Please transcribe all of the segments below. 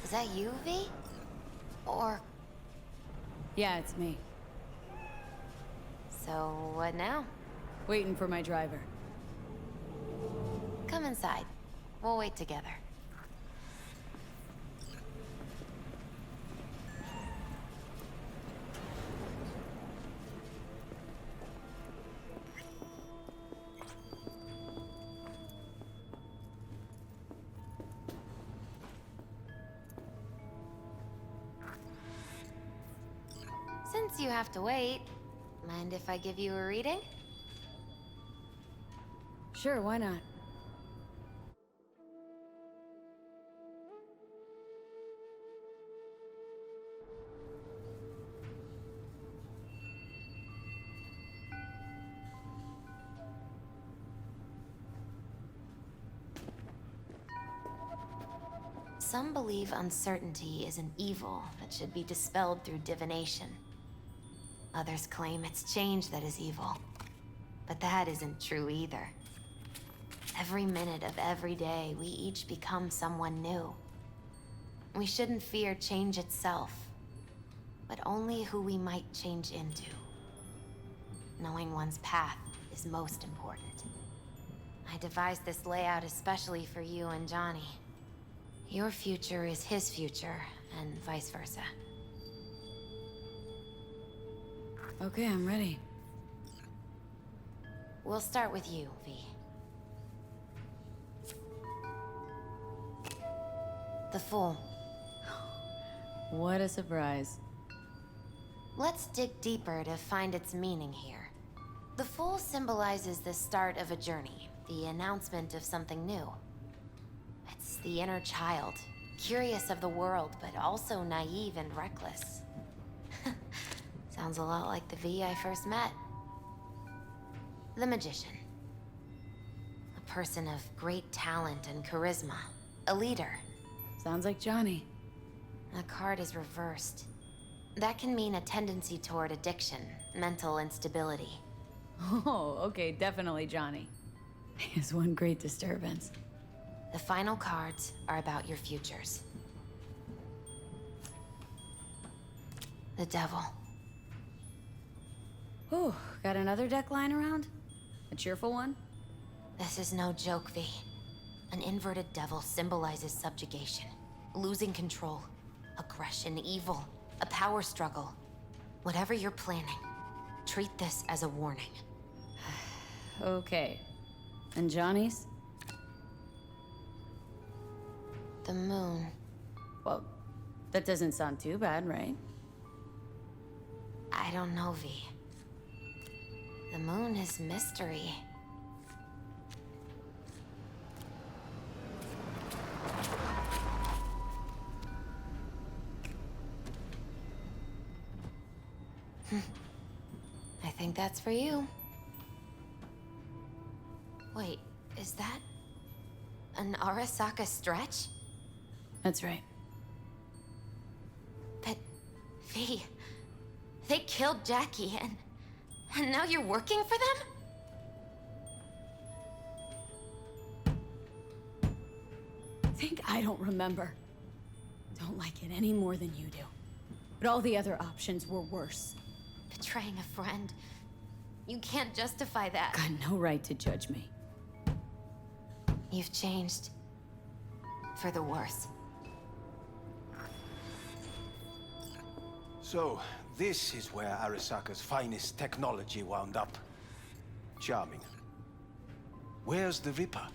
Is that you, V? Or... Yeah, it's me. So, what now? Waiting for my driver. Come inside. We'll wait together. Since you have to wait, mind if I give you a reading? Sure, why not? Some believe uncertainty is an evil that should be dispelled through divination. Others claim it's change that is evil. But that isn't true either. Every minute of every day, we each become someone new. We shouldn't fear change itself, but only who we might change into. Knowing one's path is most important. I devised this layout especially for you and Johnny. Your future is his future, and vice versa. Okay, I'm ready. We'll start with you, V. The Fool. What a surprise. Let's dig deeper to find its meaning here. The Fool symbolizes the start of a journey, the announcement of something new. It's the inner child, curious of the world, but also naive and reckless. Sounds a lot like the V I first met. The Magician. A person of great talent and charisma. A leader. Sounds like Johnny. The card is reversed. That can mean a tendency toward addiction, mental instability. Oh, okay, definitely Johnny. He is one great disturbance. The final cards are about your futures. The Devil. Ooh, got another deck lying around? A cheerful one? This is no joke, V. An inverted devil symbolizes subjugation, losing control, aggression, evil, a power struggle. Whatever you're planning, treat this as a warning. Okay. And Johnny's? The Moon. Well, that doesn't sound too bad, right? I don't know, V. The Moon is mystery. I think that's for you. Wait, is that an Arasaka stretch? That's right. But, V, they killed Jackie and now you're working for them? Think I don't remember. Don't like it any more than you do. But all the other options were worse. Betraying a friend. You can't justify that. Got no right to judge me. You've changed. For the worse. So, this is where Arasaka's finest technology wound up. Charming. Where's the Ripper?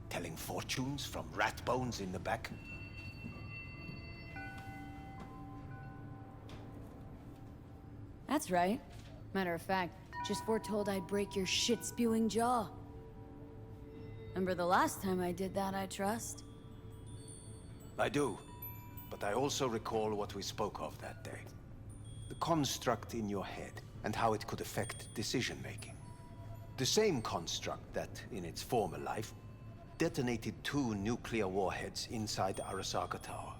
Telling fortunes from rat bones in the back? That's right. Matter of fact, just foretold I'd break your shit-spewing jaw. Remember the last time I did that, I trust? I do. But I also recall what we spoke of that day. The construct in your head, and how it could affect decision-making. The same construct that, in its former life, detonated 2 nuclear warheads inside the Arasaka Tower.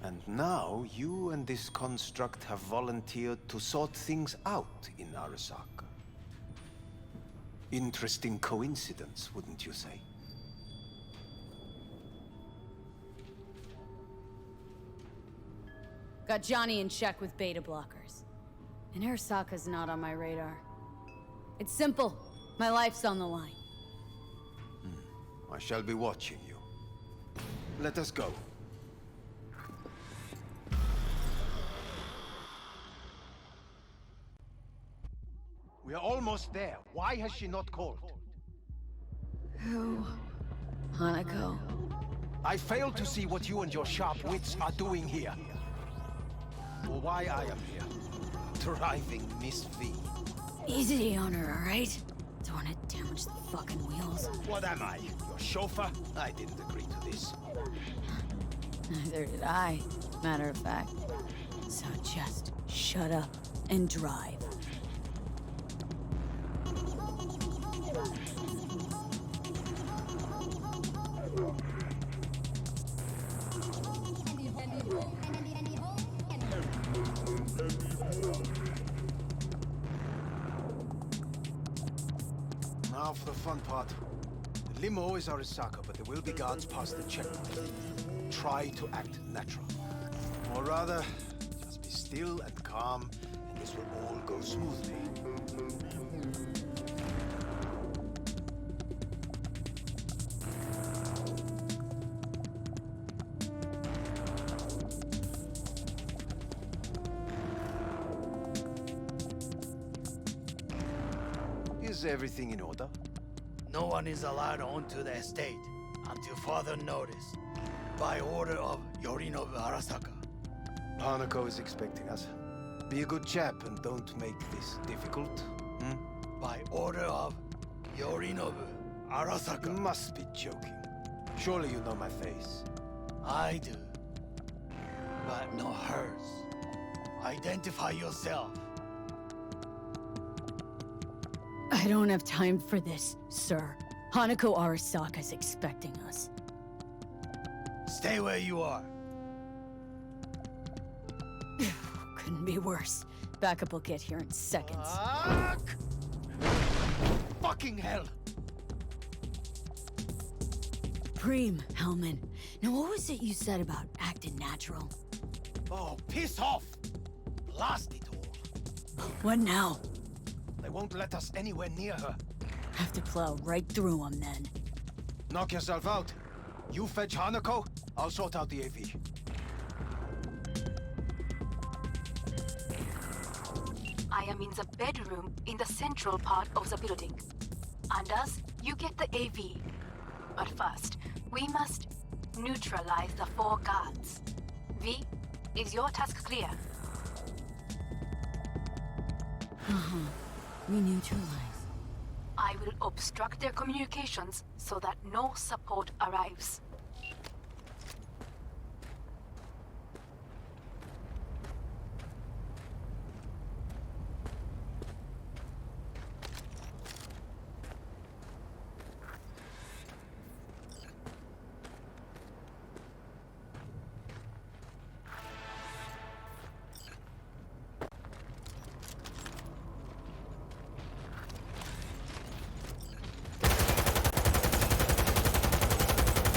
And now, you and this construct have volunteered to sort things out in Arasaka. Interesting coincidence, wouldn't you say? Got Johnny in check with beta blockers. And Arasaka's not on my radar. It's simple. My life's on the line. I shall be watching you. Let us go. We are almost there. Why has she not called? Who? Hanako. I fail to see what you and your sharp wits are doing here. Or why I am here. Driving Miss V. Easy on her, alright? Don't want to damage the fucking wheels. What am I? Your chauffeur? I didn't agree to this. Neither did I, matter of fact. So just shut up and drive. Now for the fun part. The limo is Arasaka, but there will be guards past the checkpoint. Try to act natural. Or rather, just be still and calm, and this will all go smoothly. Is everything in order? No one is allowed onto the estate until further notice, by order of Yorinobu Arasaka. Hanako is expecting us. Be a good chap and don't make this difficult. By order of Yorinobu You Arasaka. must be joking. Surely you know my face. I do, but not hers. Identify yourself. I don't have time for this, sir. Hanako Arasaka's expecting us. Stay where you are. Couldn't be worse. Backup will get here in seconds. Fuck! Fucking hell! Preem, Hellman. Now what was it you said about acting natural? Oh, piss off! Blast it all. What now? They won't let us anywhere near her. Have to plow right through them then. Knock yourself out. You fetch Hanako, I'll sort out the AV. I am in the bedroom in the central part of the building. Anders, you get the AV. But first, we must neutralize the 4 guards. V, is your task clear? We neutralize. I will obstruct their communications so that no support arrives.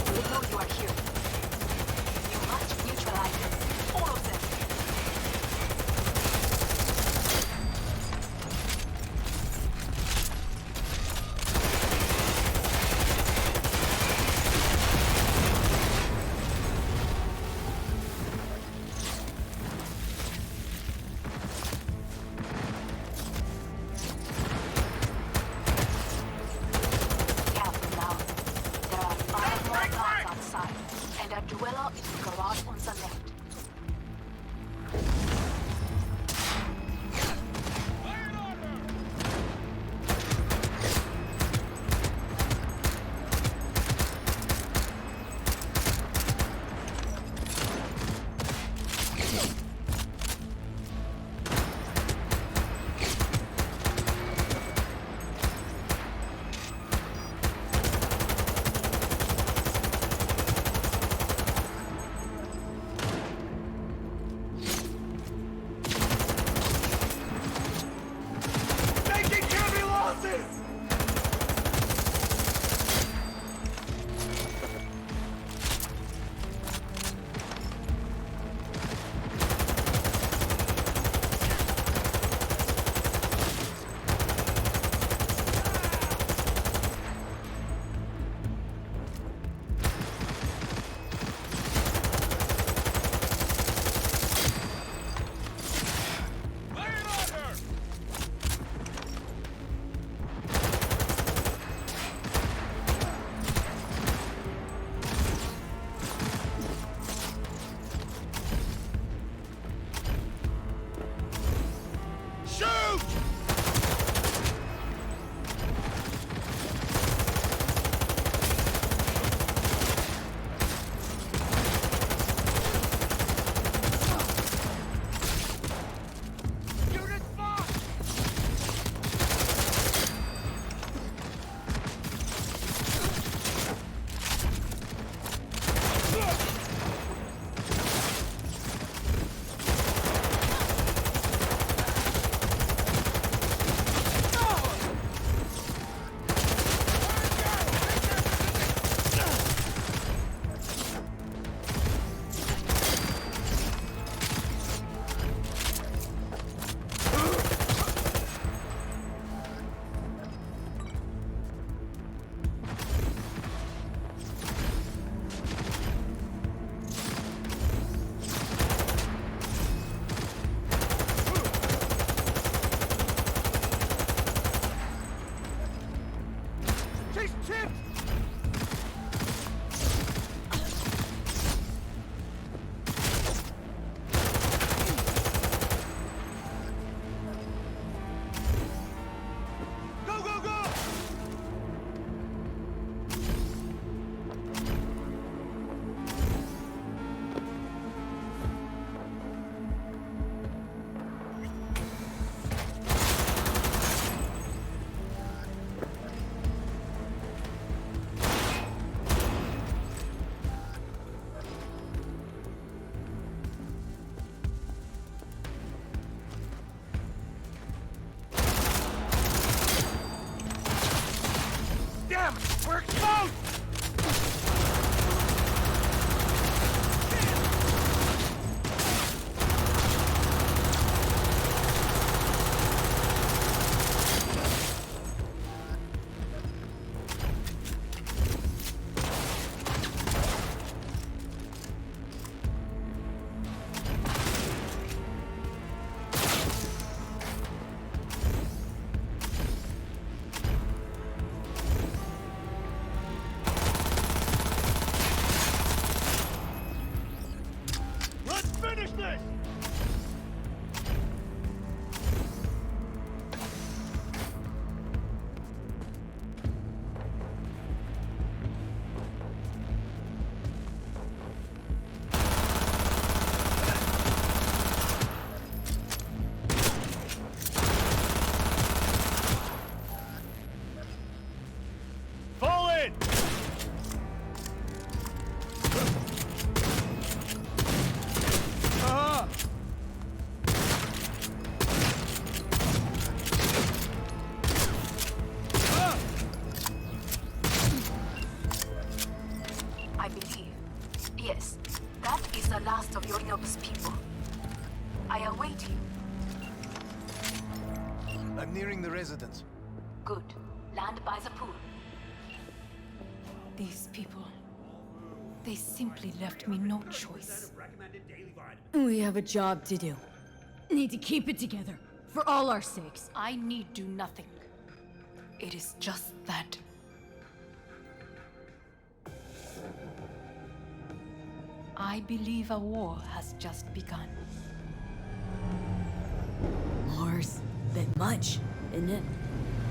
They know you are here. You must neutralize them. All of them. Careful now. There are 5 more guards outside, and a dweller in the garage on the left. She's chipped! Go, go, go! Damn it! We're exposed! Let's finish this! Fall in! I believe. Yes, that is the last of Yorinobu's people. I await you. I'm nearing the residence. Good. Land by the pool. These people, they simply left me no choice. We have a job to do. Need to keep it together. For all our sakes. I need do nothing. It is just that. I believe a war has just begun. War's a bit much, isn't it?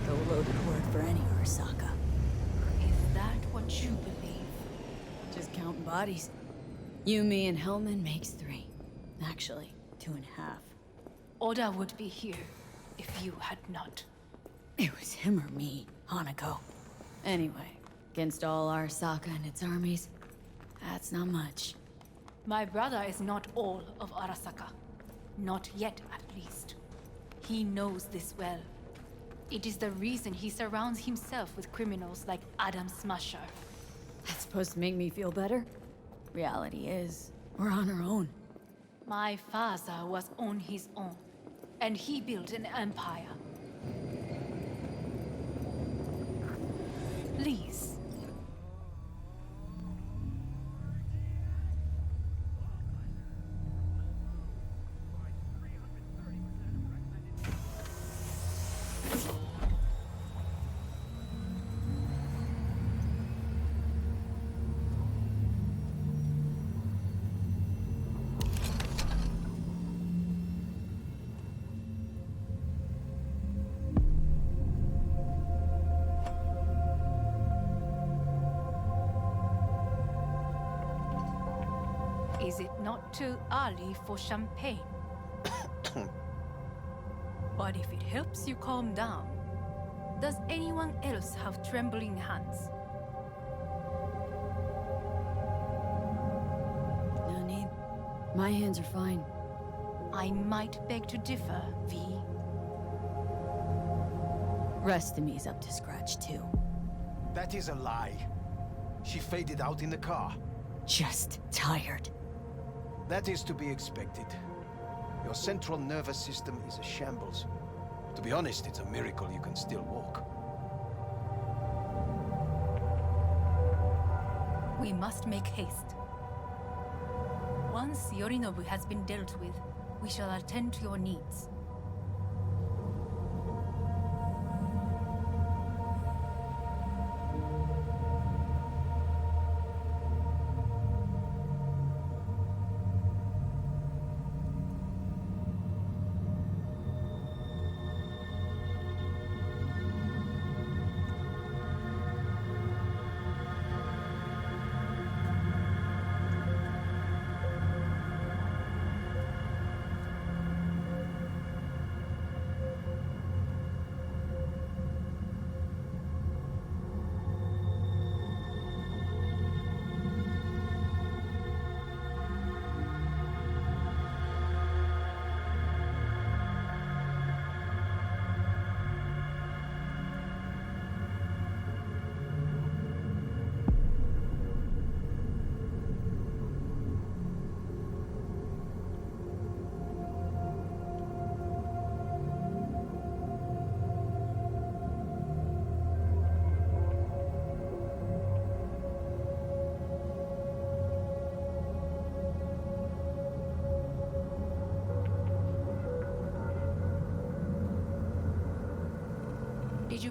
The loaded word for any Arasaka. Is that what you believe? Just counting bodies. You, me, and Hellman makes 3. Actually, 2.5. Oda would be here if you had not. It was him or me, Hanako. Anyway, against all Arasaka and its armies, that's not much. My brother is not all of Arasaka. Not yet, at least. He knows this well. It is the reason he surrounds himself with criminals like Adam Smasher. That's supposed to make me feel better? Reality is, we're on our own. My father was on his own, and he built an empire. Please. Is it not too early for champagne? But if it helps you calm down, does anyone else have trembling hands? No need. My hands are fine. I might beg to differ, V. Rest of me's up to scratch, too. That is a lie. She faded out in the car. Just tired. That is to be expected. Your central nervous system is a shambles. To be honest, it's a miracle you can still walk. We must make haste. Once Yorinobu has been dealt with, we shall attend to your needs.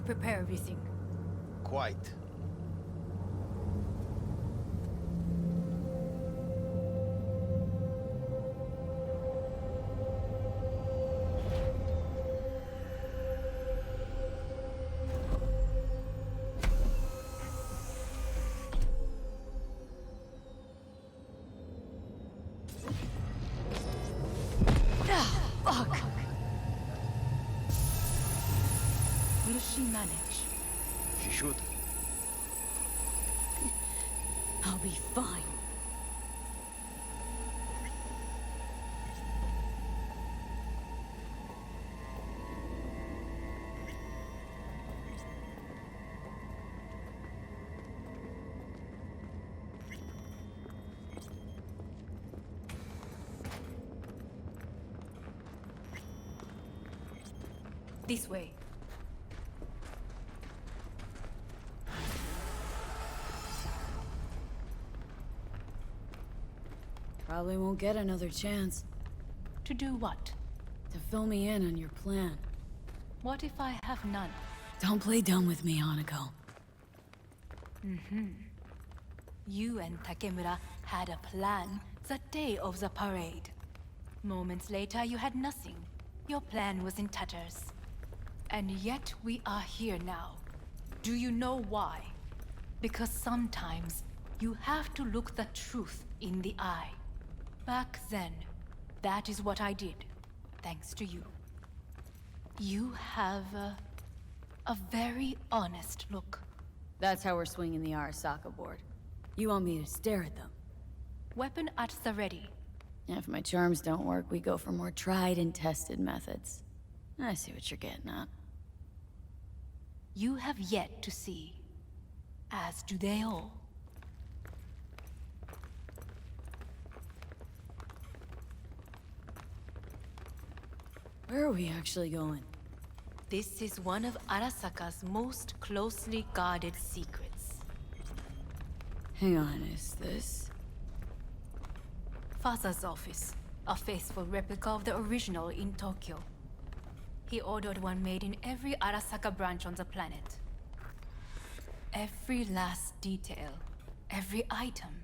to prepare everything. Quite. Fuck! Will she manage? She should. I'll be fine. This way. Probably won't get another chance To do what? to fill me in on your plan. What if I have none? Don't play dumb with me, Hanako. You and Takemura had a plan the day of the parade. Moments later, you had nothing. Your plan was in tatters. And yet we are here now. Do you know why? Because sometimes you have to look the truth in the eye. Back then, that is what I did, thanks to you. You have a very honest look. That's how we're swinging the Arasaka board. You want me to stare at them? Weapon at the ready. If my charms don't work, we go for more tried and tested methods. I see what you're getting at. You have yet to see, as do they all. Where are we actually going? This is one of Arasaka's most closely guarded secrets. Hang on, is this? Father's office, a faithful replica of the original in Tokyo. He ordered one made in every Arasaka branch on the planet. Every last detail, every item,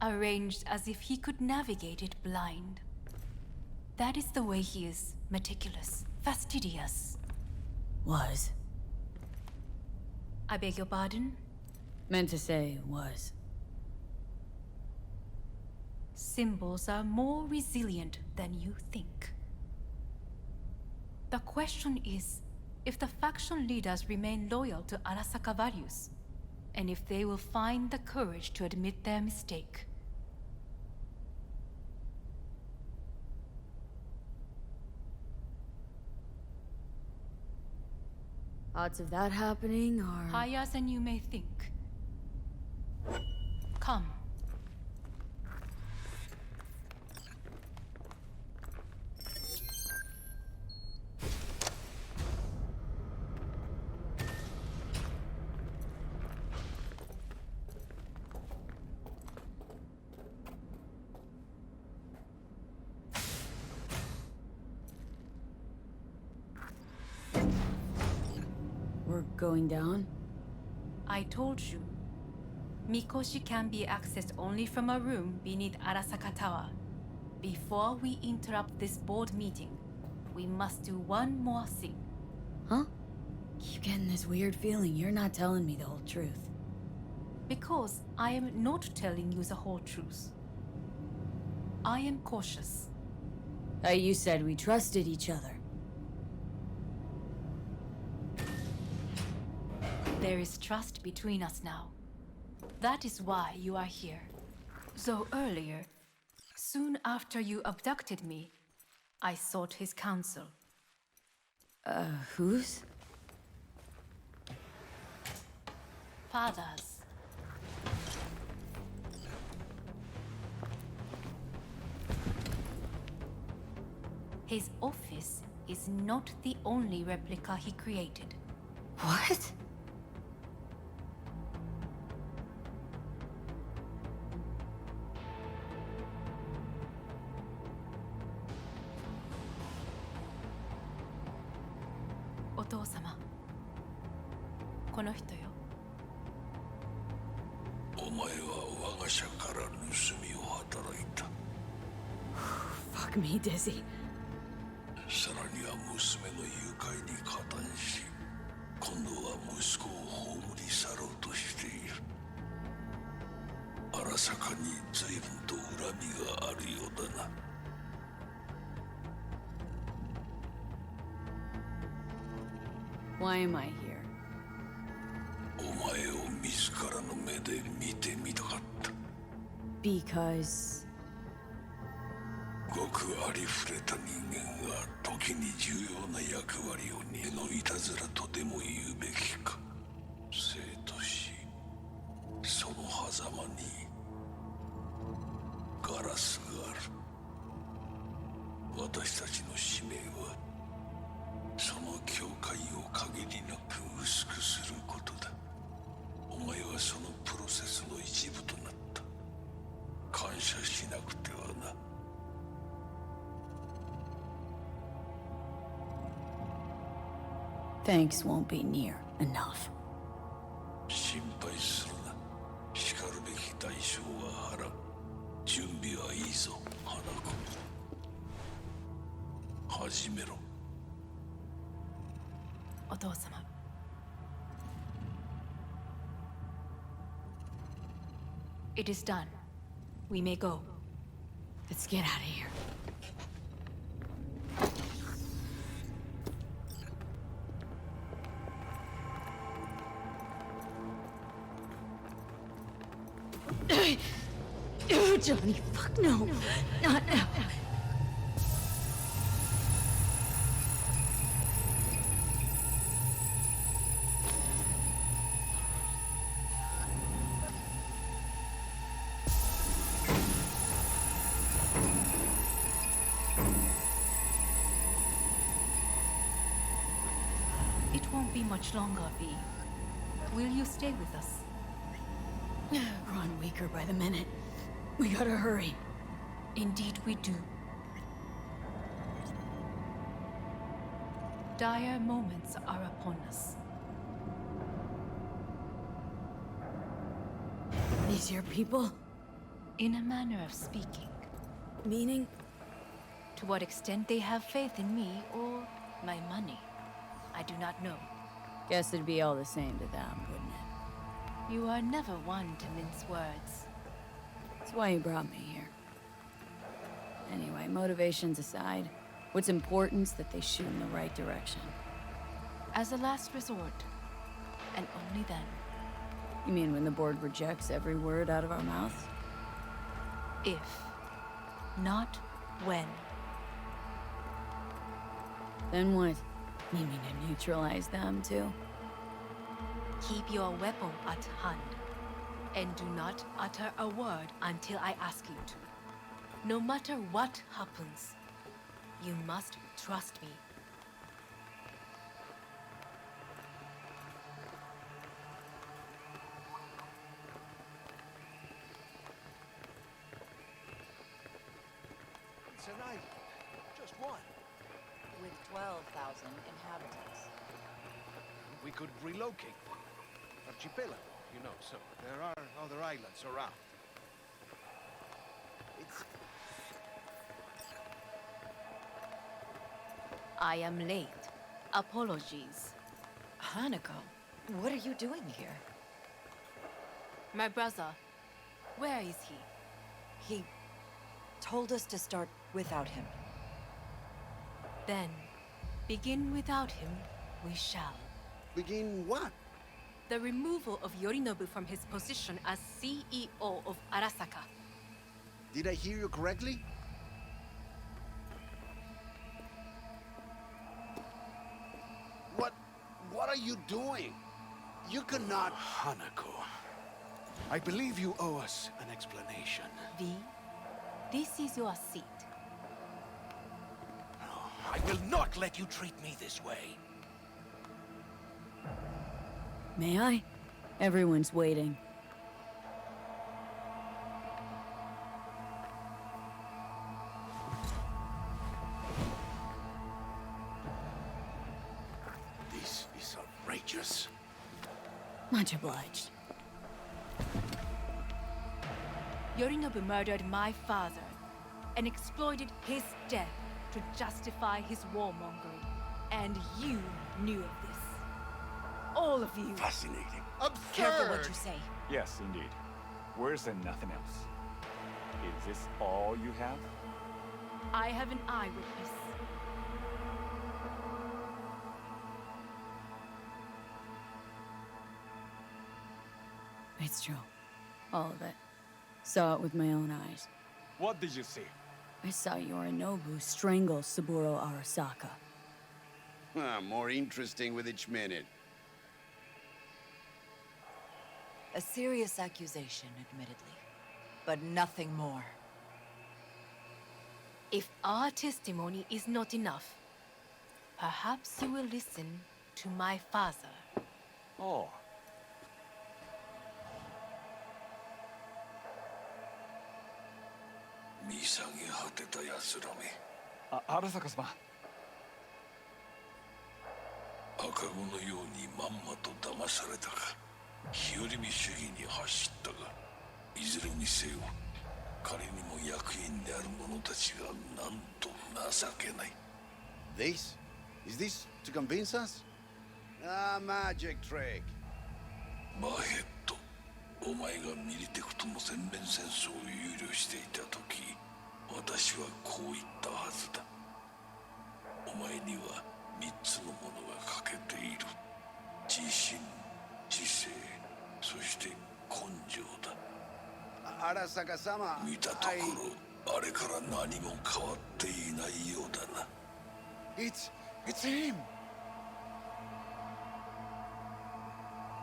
arranged as if he could navigate it blind. That is the way he is, meticulous, fastidious. Was. I beg your pardon? Meant to say was. Symbols are more resilient than you think. The question is, if the faction leaders remain loyal to Arasaka values, and if they will find the courage to admit their mistake. Odds of that happening are... Higher than you may think. Come. We're going down? I told you. Mikoshi can be accessed only from a room beneath Arasaka Tower. Before we interrupt this board meeting, we must do one more thing. Huh? Keep getting this weird feeling you're not telling me the whole truth. Because I am not telling you the whole truth. I am cautious. You said we trusted each other. There is trust between us now. That is why you are here. Though earlier, soon after you abducted me, I sought his counsel. Whose? Father's. His office is not the only replica he created. What? この人よ。お前は我が社から盗みを働いた。Fuck me, Dizzy. さらには娘の誘拐に加担し、今度は息子を葬り去ろうとしている。荒坂に随分と恨みがあるようだな。Why am I here? お前を自らの目で見てみたかった。Because... ごくありふれた人間が時に重要な役割を担のいたずらとでも言うべきか。生と死、その狭間にガラスがある。私たちの使命はその境界を限りなく薄くすることだ。お前はそのプロセスの一部となった。感謝しなくてはな。Thanks won't be near enough. 心配するな。しかるべき代償は払う。準備はいいぞ、花子。始めろ。お父様。It is done. We may go. Let's get out of here. Johnny, fuck no. Not now. It won't be much longer, V. Will you stay with us? Growing weaker by the minute. We gotta hurry. Indeed we do. Dire moments are upon us. These your people? In a manner of speaking. Meaning? To what extent they have faith in me or my money, I do not know. Guess it'd be all the same to them, wouldn't it? You are never one to mince words. That's why you brought me here. Anyway, motivations aside, what's important is that they shoot in the right direction. As a last resort, and only then. You mean when the board rejects every word out of our mouths? If, not when. Then what? You mean to neutralize them, too? Keep your weapon at hand, and do not utter a word until I ask you to. No matter what happens, you must trust me. It's an island. Just one. With 12,000 inhabitants. We could relocate them. Archipelago, you know, so there are other islands around. It's... I am late. Apologies. Hanako, what are you doing here? My brother, where is he? He told us to start without him. Then, begin without him, we shall. Begin what? The removal of Yorinobu from his position as CEO of Arasaka. Did I hear you correctly? What are you doing? You cannot... Hanako, I believe you owe us an explanation. V, this is your seat. I will not let you treat me this way. May I? Everyone's waiting. This is outrageous. Much obliged. Yorinobu murdered my father and exploited his death to justify his warmongering. And you knew of this. All of you. Fascinating. Careful what you say. Yes, indeed. Worse than nothing else. Is this all you have? I have an eyewitness. It's true. All of it. Saw it with my own eyes. What did you see? I saw Yorinobu strangle Saburo Arasaka. More interesting with each minute. A serious accusation, admittedly. But nothing more. If our testimony is not enough, perhaps you will listen to my father. Oh. Arasaka-sama. 赤子のようにまんまと騙されたか、日和見主義に走ったが、いずれにせよ彼にも役員である者たちがなんと情けない。 This? Is this to convince us? Ah, magic trick. バヘッド、お前がミリテクとの全面戦争を憂慮していた時、私はこう言ったはずだ。お前には3つのものが欠けている。自信、知性、そして根性だ。Arasaka-sama, 見たところ、あれから何も変わっていないようだな。It's him!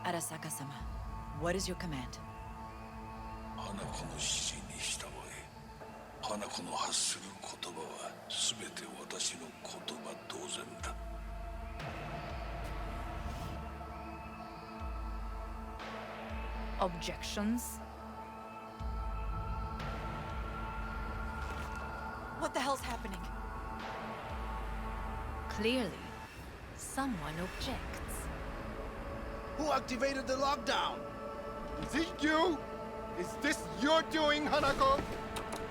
Arasaka-sama, what is your command? 花子の指示に従え。花子の発する言葉は全て私の言葉同然だ。Objections? What the hell's happening? Clearly, someone objects. Who activated the lockdown? Is it you? Is this your doing, Hanako?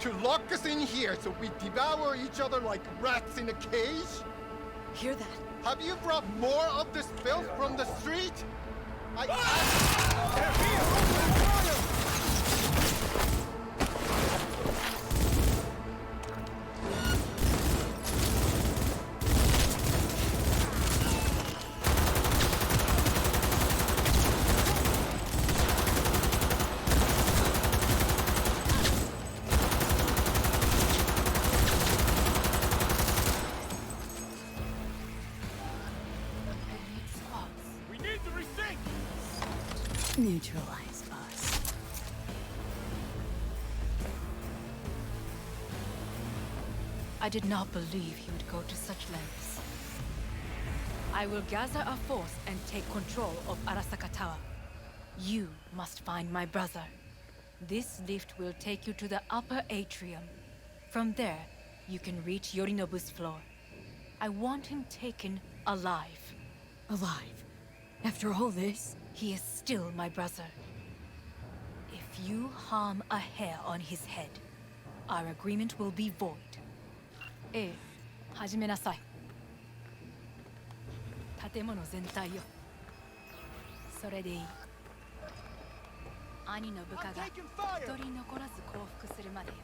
To lock us in here so we devour each other like rats in a cage? Hear that? Have you brought more of this filth from the street? Neutralize us. I did not believe he would go to such lengths. I will gather a force and take control of Arasaka Tower. You must find my brother. This lift will take you to the upper atrium. From there, you can reach Yorinobu's floor. I want him taken alive. Alive? After all this? He is still my brother. If you harm a hair on his head, our agreement will be void. ええ、始めなさい。建物全体よ。それでいい。兄の部下が一人残らず降伏するまでよ。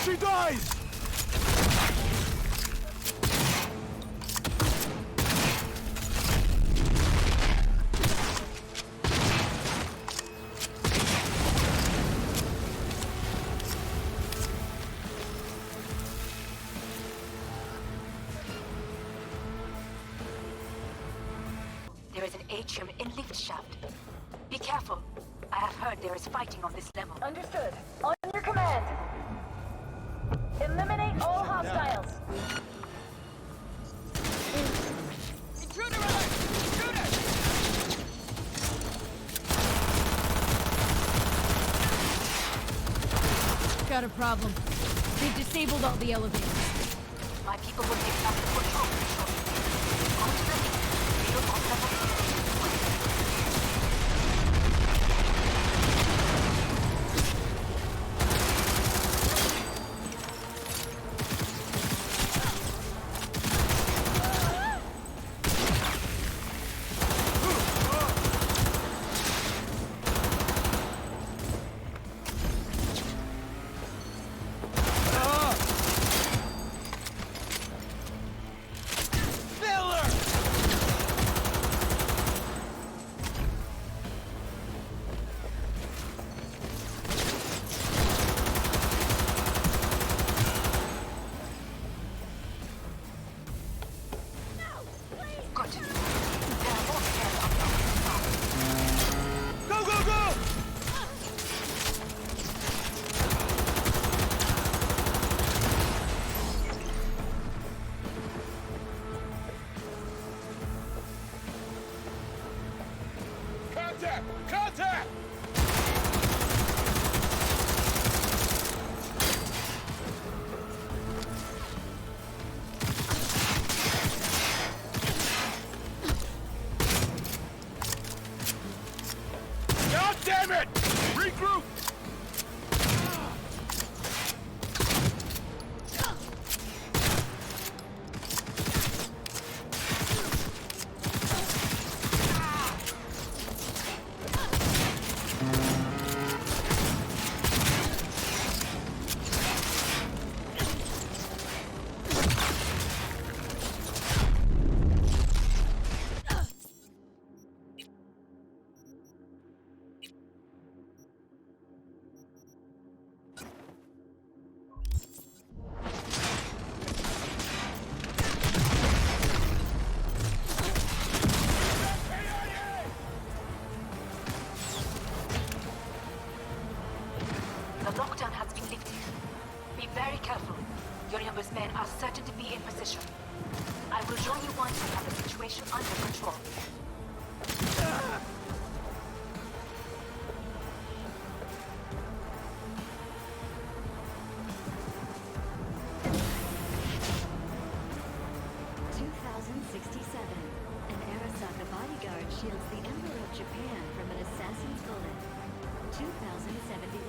She dies! There is an atrium in lift shaft. Be careful. I have heard there is fighting on this level. Understood. On your command. Eliminate all hostiles. Intruder alert! Intruder! Got a problem. They've disabled all the elevators. My people will take back the control shortly. On to the lead. Build on level 2. Contact! God damn it! Regroup! The lockdown has been lifted. Be very careful. Yorinobu's men are certain to be in position. I will join you once we have the situation under control. An Arasaka bodyguard shields the Emperor of Japan from an assassin's bullet. 2071.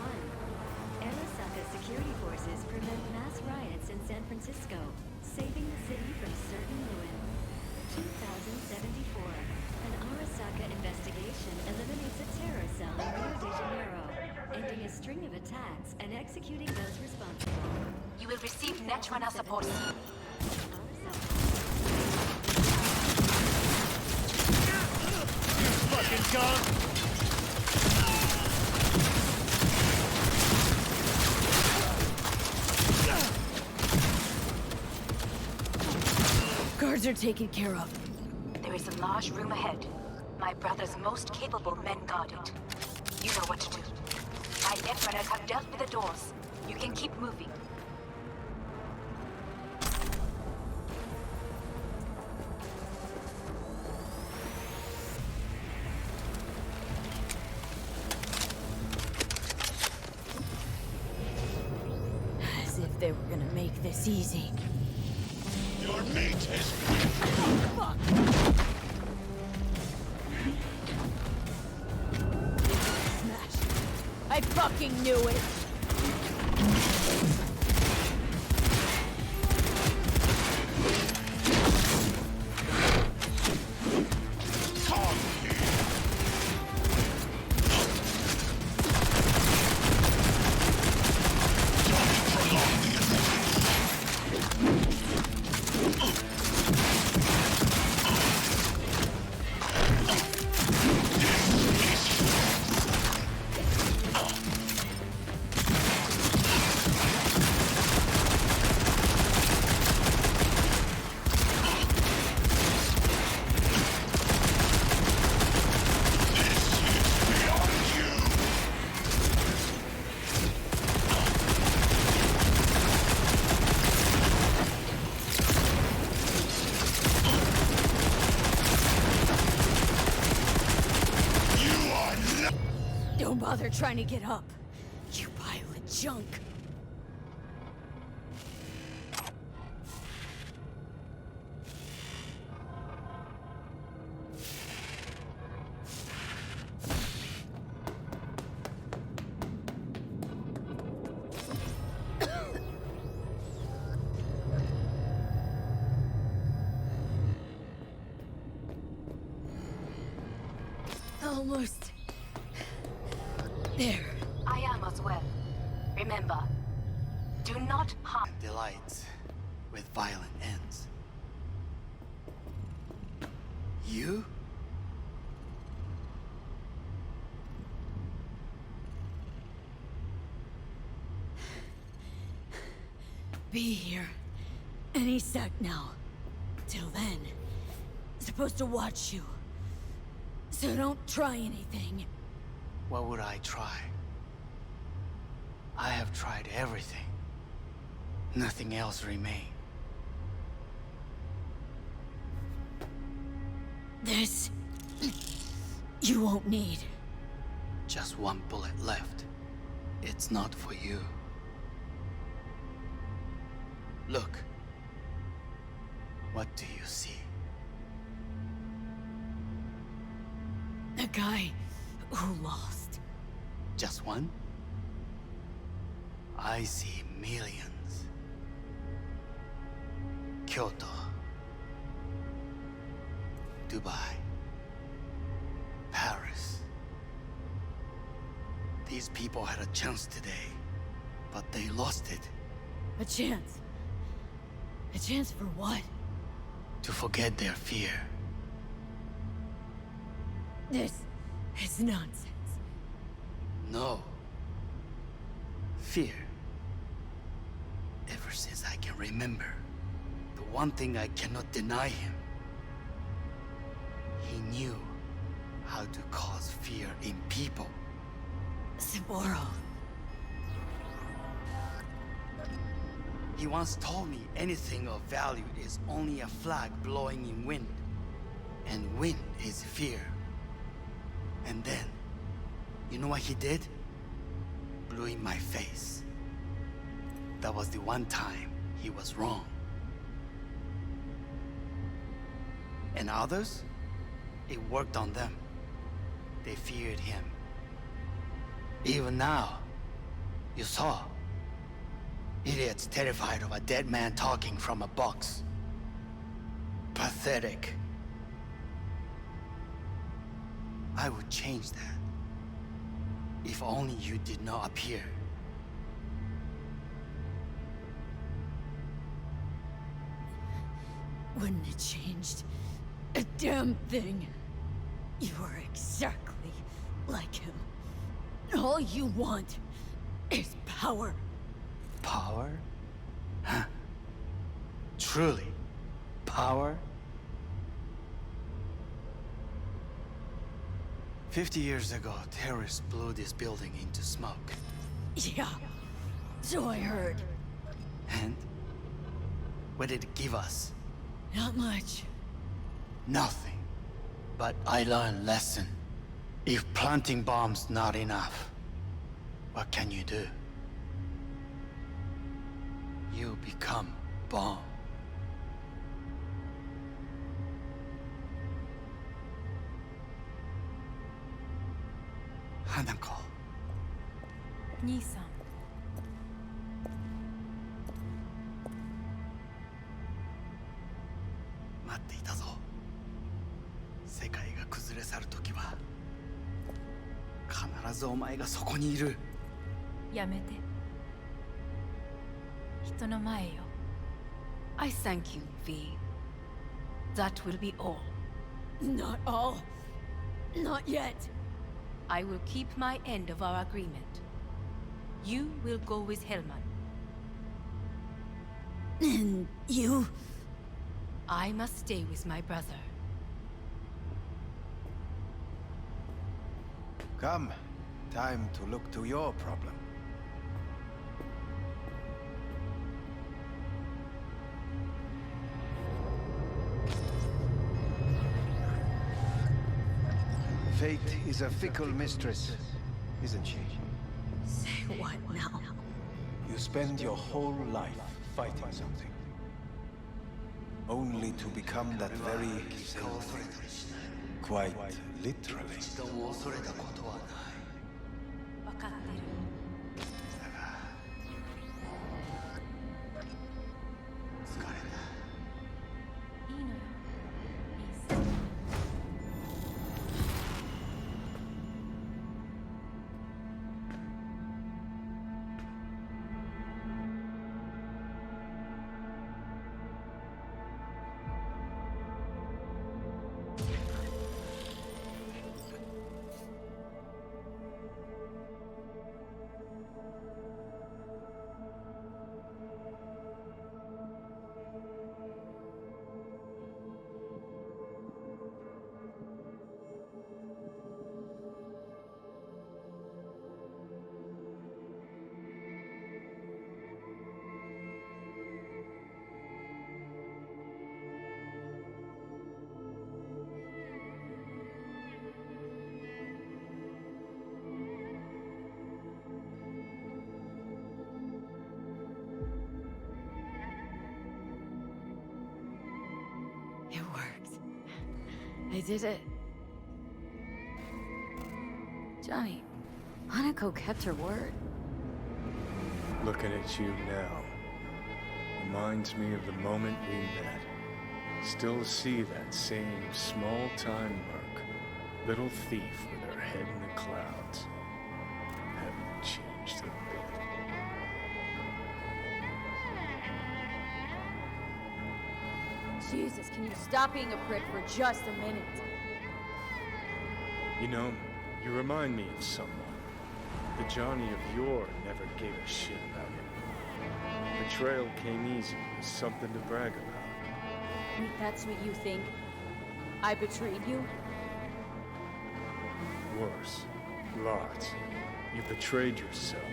Arasaka security forces prevent mass riots in San Francisco, saving the city from certain ruin. 2074. An Arasaka investigation eliminates a terror cell in Rio de Janeiro, ending a string of attacks and executing those responsible. You will receive Netrunner support. Fucking gun! Guards are taken care of. There is a large room ahead. My brother's most capable men guard it. You know what to do. My Netrunners have dealt with the doors. You can keep moving. As if they were gonna make this easy. Your meat is... Fuck! Smash. I fucking knew it! bother trying to get up, you pile of junk. Almost there. I am as well. Remember, do not harm. Delights with violent ends. You? Be here any sec now. Till then, supposed to watch you. So don't try anything. What would I try? I have tried everything. Nothing else remains. This... you won't need. Just one bullet left. It's not for you. Look. What do you see? A guy who lost. Just one? I see millions. Kyoto. Dubai. Paris. These people had a chance today, but they lost it. A chance? A chance for what? To forget their fear. This is nonsense. No. Fear. Ever since I can remember, the one thing I cannot deny him. He knew how to cause fear in people. Saburo. He once told me anything of value is only a flag blowing in wind. And wind is fear. And then, you know what he did? Blew in my face. That was the one time he was wrong. And others? It worked on them. They feared him. Even now, you saw. Idiots terrified of a dead man talking from a box. Pathetic. I would change that. If only you did not appear. Wouldn't have changed a damn thing. You are exactly like him. All you want is power. Power? Huh? Truly? Power? 50 years ago, terrorists blew this building into smoke. Yeah, so I heard. And? What did it give us? Not much. Nothing. But I learned a lesson. If planting bombs not enough, what can you do? You become bomb. Hanako. 兄さん。待っていたぞ。世界が崩れ去るときは必ずお前がそこにいる。やめて。人の前よ。I thank you, V. That will be all. Not all. Not yet. I will keep my end of our agreement. You will go with Hellman. And you? I must stay with my brother. Come. Time to look to your problem. Fate is a fickle mistress. isn't she? Say what now? You spend your whole life fighting something. Only to become that very thing. Quite literally. 一度も恐れたことはない。分かってる。だが、疲れた。いいのよ。It worked. I did it. Johnny, Hanako kept her word. Looking at you now reminds me of the moment we met. Still see that same small-time merc, little thief with her head in the clouds. Haven't changed a bit. Jesus, can you stop being a prick for just a minute? You know, you remind me of someone. The Johnny of yore never gave a shit about him. Betrayal came easy, was something to brag about. Wait, that's what you think? I betrayed you? Worse. Lots. You betrayed yourself.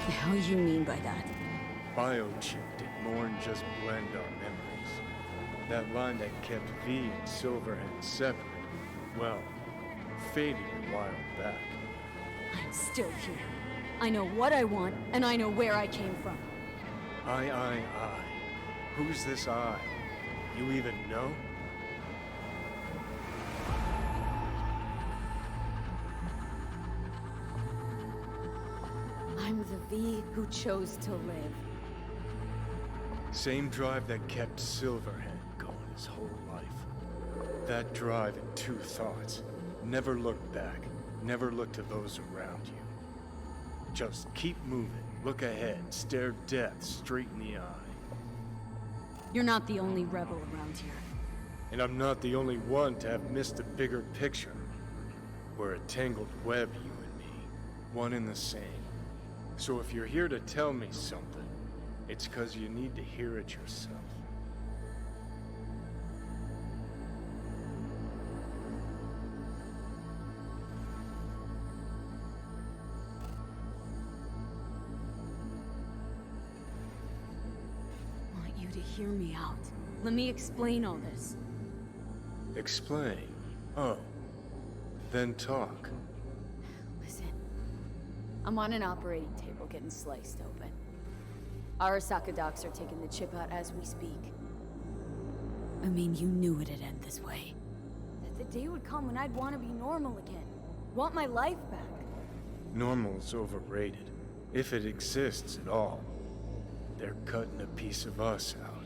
The hell you mean by that? Biochip did more than just blend our memories. That line that kept V and Silverhand separate, well, faded a while back. I'm still here. I know what I want, and I know where I came from. I. Who's this I? You even know? I'm the V who chose to live. Same drive that kept Silverhand going his whole life. That drive and two thoughts. Never look back. Never look to those around you. Just keep moving. Look ahead. Stare death straight in the eye. You're not the only rebel around here. And I'm not the only one to have missed the bigger picture. We're a tangled web, you and me. One and the same. So if you're here to tell me something, it's 'cause you need to hear it yourself. I want you to hear me out. Let me explain all this. Explain? Oh. Then talk. Listen. I'm on an operating table getting sliced open. Arasaka docs are taking the chip out as we speak. I mean, you knew it'd end this way. That the day would come when I'd want to be normal again. Want my life back. Normal's overrated. If it exists at all. They're cutting a piece of us out,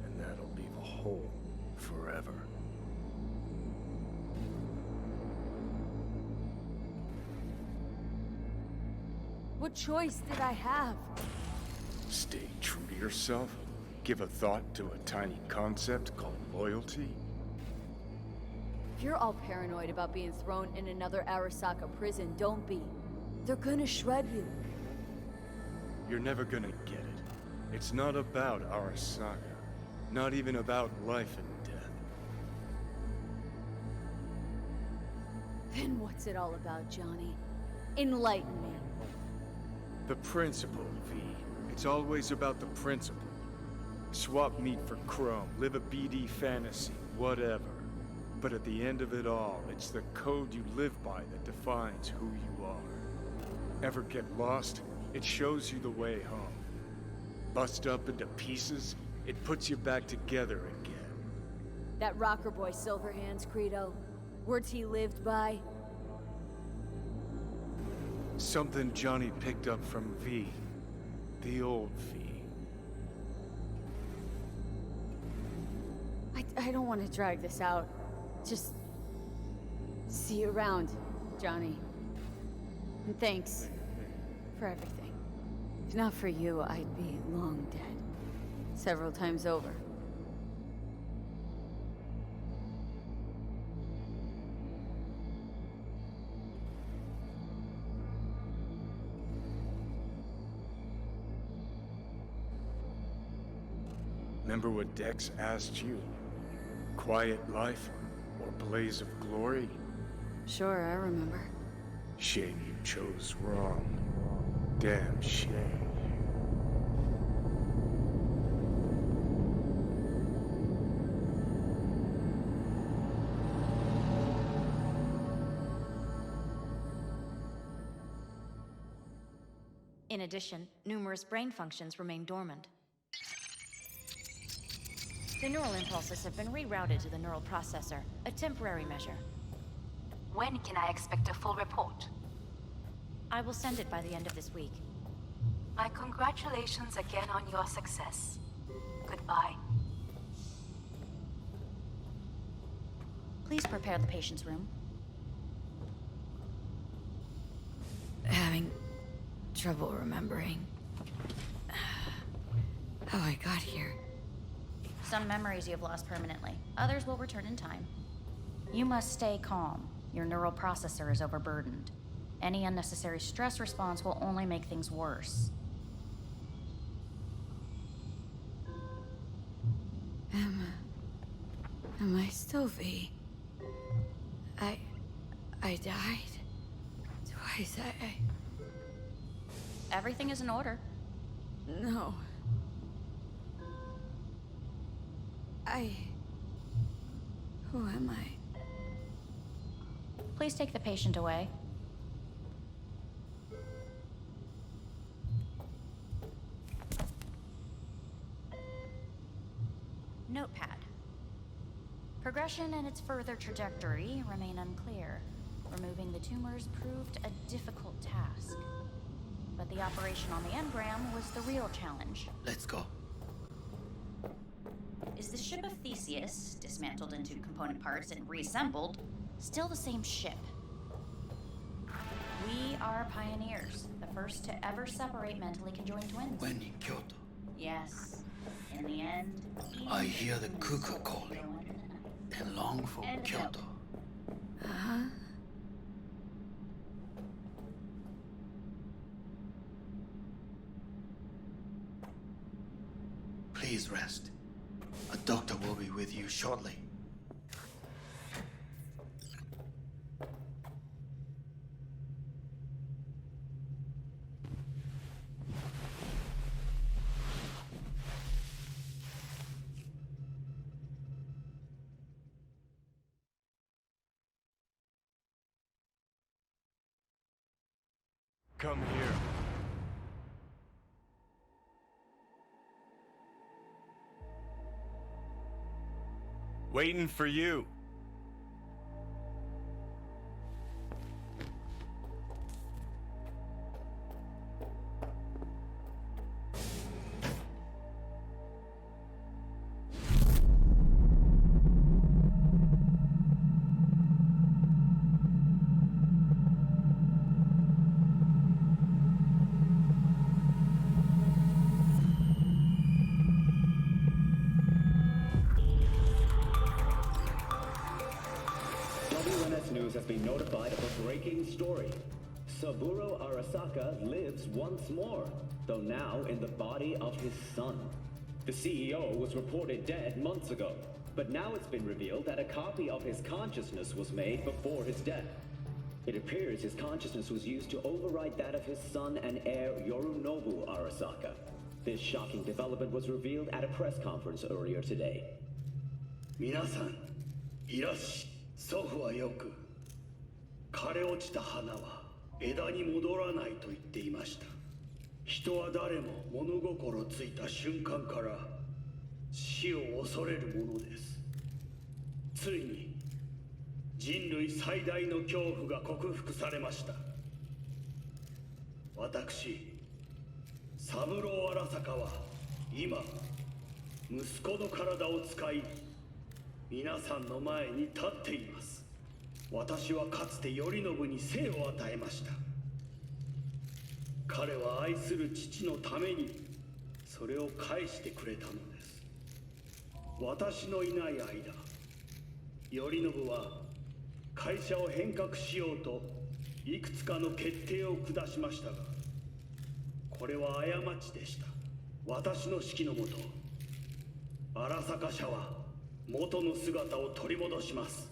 and that'll leave a hole forever. What choice did I have? Stay true to yourself? Give a thought to a tiny concept called loyalty? If you're all paranoid about being thrown in another Arasaka prison, don't be. They're gonna shred you. You're never gonna get it. It's not about Arasaka. Not even about life and death. Then what's it all about, Johnny? Enlighten me. The principle, V. It's always about the principle. Swap meat for chrome, live a BD fantasy, whatever. But at the end of it all, it's the code you live by that defines who you are. Ever get lost? It shows you the way home. Bust up into pieces, it puts you back together again. That rocker boy Silverhand's credo, words he lived by. Something Johnny picked up from V. The old V. I don't want to drag this out. Just... see you around, Johnny. And thanks for everything. If not for you, I'd be long dead. Several times over. Remember what Dex asked you? Quiet life or blaze of glory? Sure, I remember. Shame you chose wrong. Damn shame. In addition, numerous brain functions remain dormant. The neural impulses have been rerouted to the neural processor, a temporary measure. When can I expect a full report? I will send it by the end of this week. My congratulations again on your success. Goodbye. Please prepare the patient's room. Having trouble remembering how I got here. Some memories you have lost permanently. Others will return in time. You must stay calm. Your neural processor is overburdened. Any unnecessary stress response will only make things worse. Am I still V? I died twice. Everything is in order. No. Who am I? Please take the patient away. Notepad. Progression and its further trajectory remain unclear. Removing the tumors proved a difficult task. But the operation on the engram was the real challenge. Let's go. Is the ship of Theseus, dismantled into component parts and reassembled, still the same ship? We are pioneers, the first to ever separate mentally conjoined twins. When in Kyoto, Yes. In the end, I hear the cuckoo calling and long for Kyoto. Please rest. A doctor will be with you shortly. Come here. Waiting for you. WNS News has been notified of a breaking story. Saburo Arasaka lives once more, though now in the body of his son. The CEO was reported dead months ago, but now it's been revealed that a copy of his consciousness was made before his death. It appears his consciousness was used to override that of his son and heir Yorinobu Arasaka. This shocking development was revealed at a press conference earlier today. 皆さん、いらっし。祖父はよく、枯れ落ちた花は枝に戻らないと言っていました。人は誰も物心ついた瞬間から死を恐れるものです。ついに人類最大の恐怖が克服されました。私、三郎荒坂は今、息子の体を使い、皆さんの前に立っています。私はかつて頼信に生を与えました。彼は愛する父のためにそれを返してくれたのです。私のいない間、頼信は会社を変革しようといくつかの決定を下しましたが、これは過ちでした。私の指揮のもと、荒坂社は元の姿を取り戻します。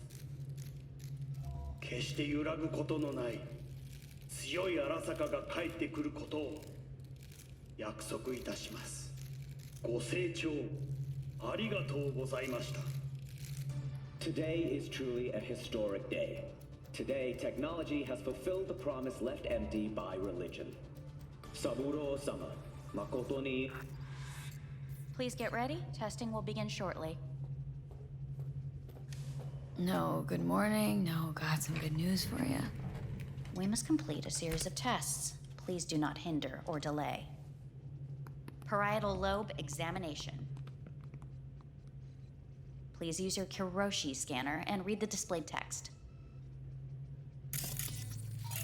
決して揺らぐことのない強い荒坂が帰ってくることを約束いたします。ご清聴ありがとうございました。Today is truly a historic day. Today, technology has fulfilled the promise left empty by religion. Saburo-sama, makoto ni. Please get ready. Testing will begin shortly. No, good morning. No, got some good news for you. We must complete a series of tests. Please do not hinder or delay. Parietal lobe examination. Please use your Kiroshi scanner and read the displayed text.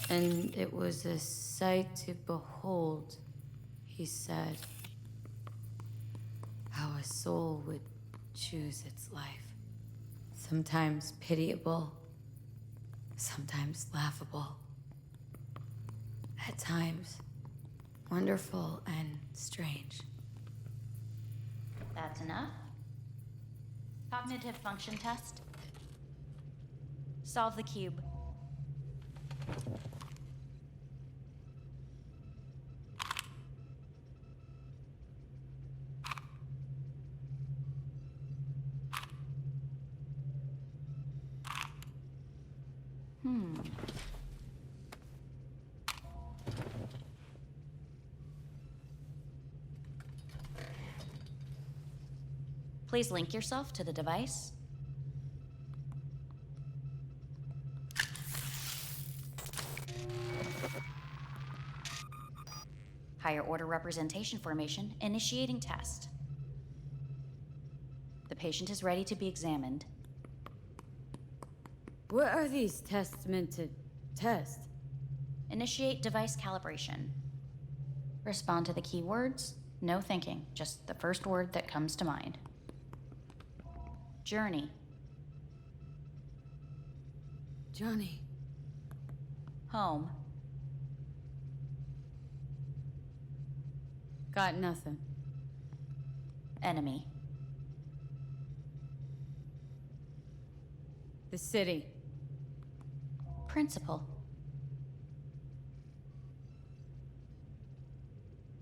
And it was a sight to behold, he said, how a soul would choose its life. Sometimes pitiable, sometimes laughable. At times, wonderful and strange. That's enough. Cognitive function test. Solve the cube. Please link yourself to the device. Higher order representation formation, initiating test. The patient is ready to be examined. What are these tests meant to test? Initiate device calibration. Respond to the keywords. No thinking, just the first word that comes to mind. Journey. Johnny. Home. Got nothing. Enemy. The city. Principal.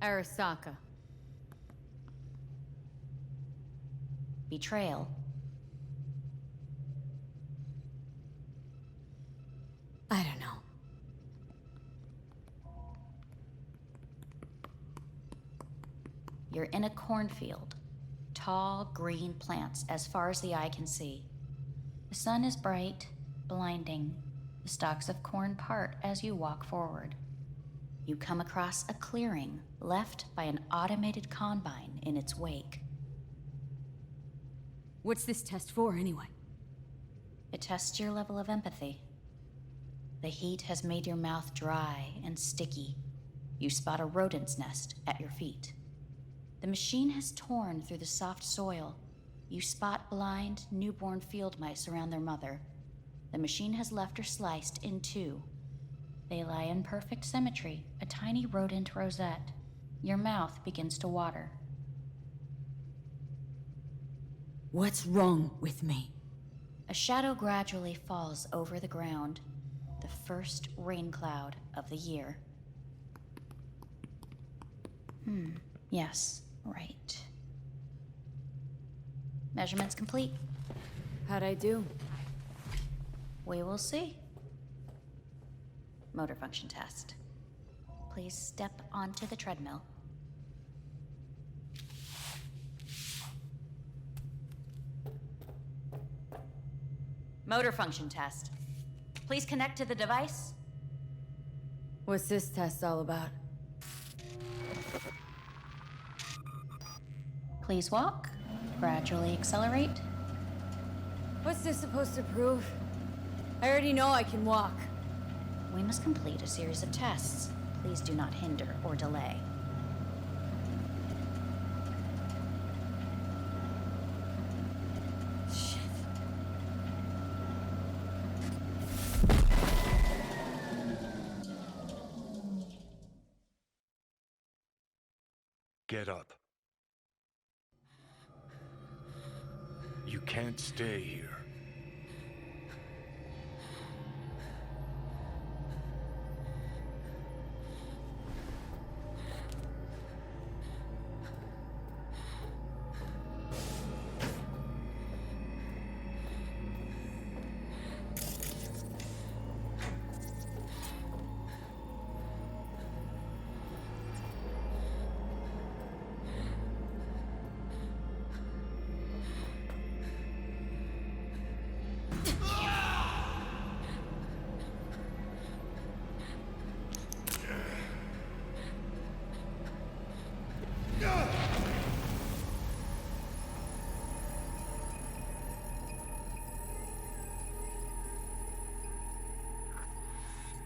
Arasaka. Betrayal. I don't know. You're in a cornfield. Tall, green plants as far as the eye can see. The sun is bright, blinding. The stalks of corn part as you walk forward. You come across a clearing left by an automated combine in its wake. What's this test for, anyway? It tests your level of empathy. The heat has made your mouth dry and sticky. You spot a rodent's nest at your feet. The machine has torn through the soft soil. You spot blind, newborn field mice around their mother. The machine has left her sliced in two. They lie in perfect symmetry, a tiny rodent rosette. Your mouth begins to water. What's wrong with me? A shadow gradually falls over the ground. The the first rain cloud of the year. Yes, right. Measurements complete. How'd I do? We will see. Motor function test. Please step onto the treadmill. Motor function test. Please connect to the device. What's this test all about? Please walk. Gradually accelerate. What's this supposed to prove? I already know I can walk. We must complete a series of tests. Please do not hinder or delay. Shit. Get up. You can't stay here.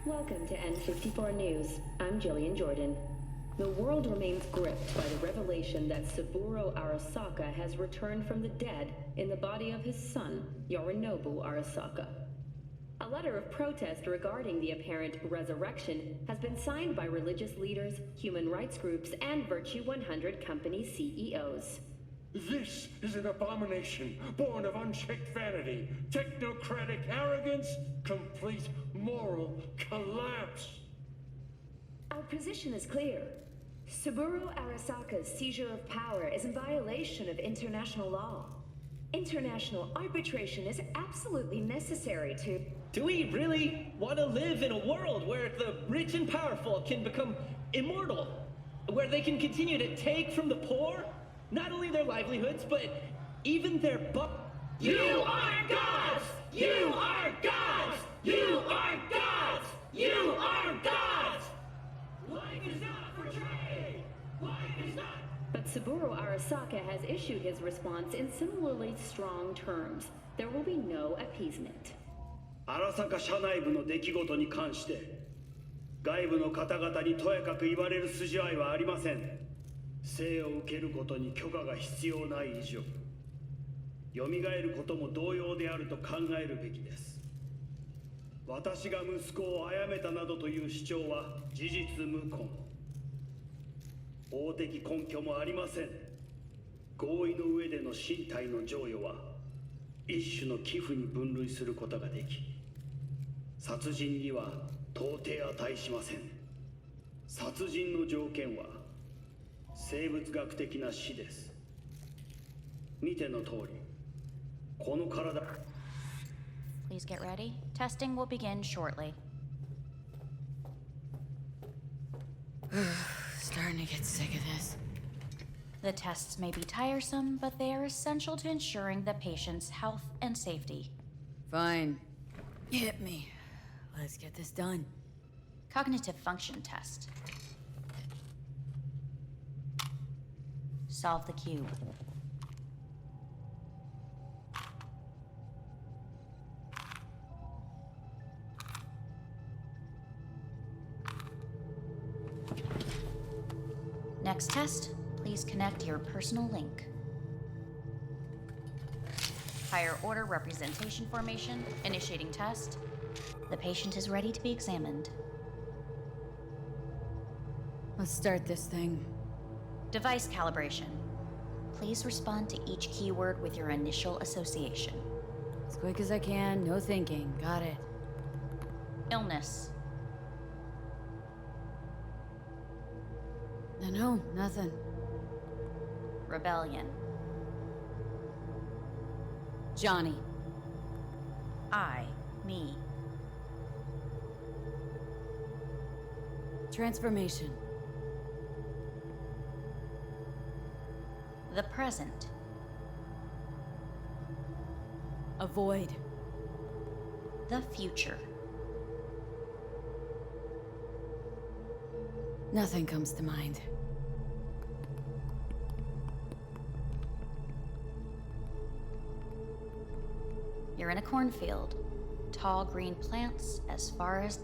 Welcome to N54 News. I'm Jillian Jordan. The world remains gripped by the revelation that Saburo Arasaka has returned from the dead in the body of his son, Yorinobu Arasaka. A letter of protest regarding the apparent resurrection has been signed by religious leaders, human rights groups, and Virtue 100 company CEOs. This is an abomination born of unchecked vanity, technocratic arrogance, complete moral collapse. Our position is clear. Saburo Arasaka's seizure of power is in violation of international law. International arbitration is absolutely necessary to... Do we really want to live in a world where the rich and powerful can become immortal? Where they can continue to take from the poor? Not only their livelihoods, but even their You are gods! You are gods! You are gods! You are gods! Life is not for trade! Life is not... But Saburo Arasaka has issued his response in similarly strong terms. There will be no appeasement. 荒坂社内部の出来事に関して外部の方々にとやかく言われる筋合いはありません。生を受けることに許可が必要ない以上、蘇ることも同様であると考えるべきです。私が息子を殺めたなどという主張は事実無根。法的根拠もありません。合意の上での身体の贈与は一種の寄付に分類することができ、殺人には到底値しません。殺人の条件は生物学的な死です。見ての通り、この体。Please get ready. Testing will begin shortly. Starting to get sick of this. The tests may be tiresome, but they are essential to ensuring the patient's health and safety. Fine. Hit me. Let's get this done. Cognitive function test. Solve the cube. Next test, please connect your personal link. Higher order representation formation, initiating test. The patient is ready to be examined. Let's start this thing. Device calibration. Please respond to each keyword with your initial association. As quick as I can, no thinking. Got it. Illness. No, nothing. Rebellion. Johnny. Me. Transformation. The present. Avoid. The future. Nothing comes to mind. You're in a cornfield. Tall green plants as far as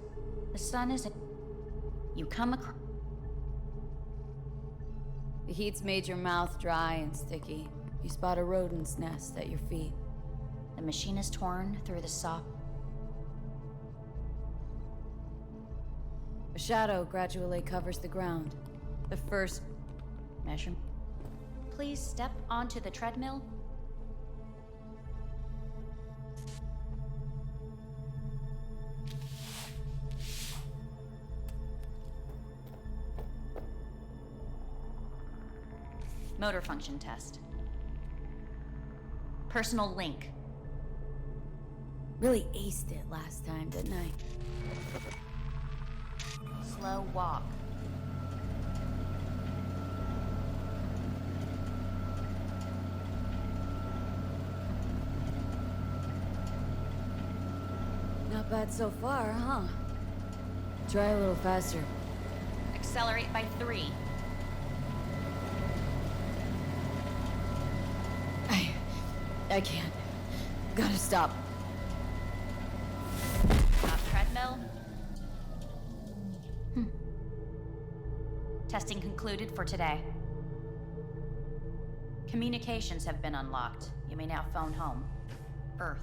the sun is. You come across. The heat's made your mouth dry and sticky. You spot a rodent's nest at your feet. The machine is torn through the soft. A shadow gradually covers the ground. The first measure. Please step onto the treadmill. Motor function test. Personal link. Really aced it last time, didn't I? Slow walk. Not bad so far, huh? Try a little faster. Accelerate by 3. I can't. Gotta stop. Stop treadmill. Testing concluded for today. Communications have been unlocked. You may now phone home. Earth.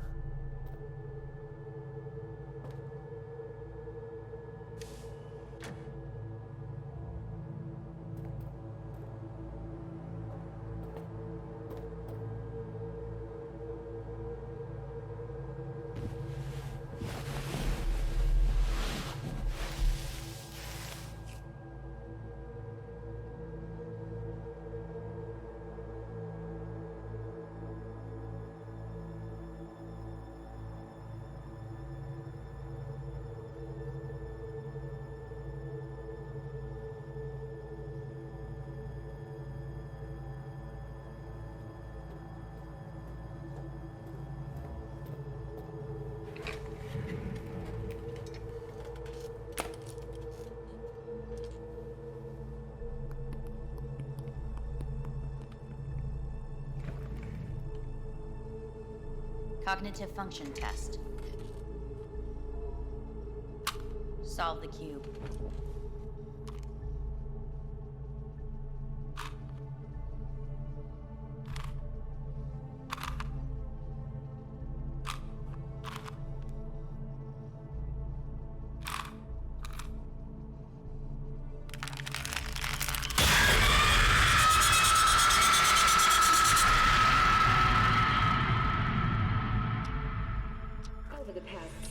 Cognitive function test. Solve the cube.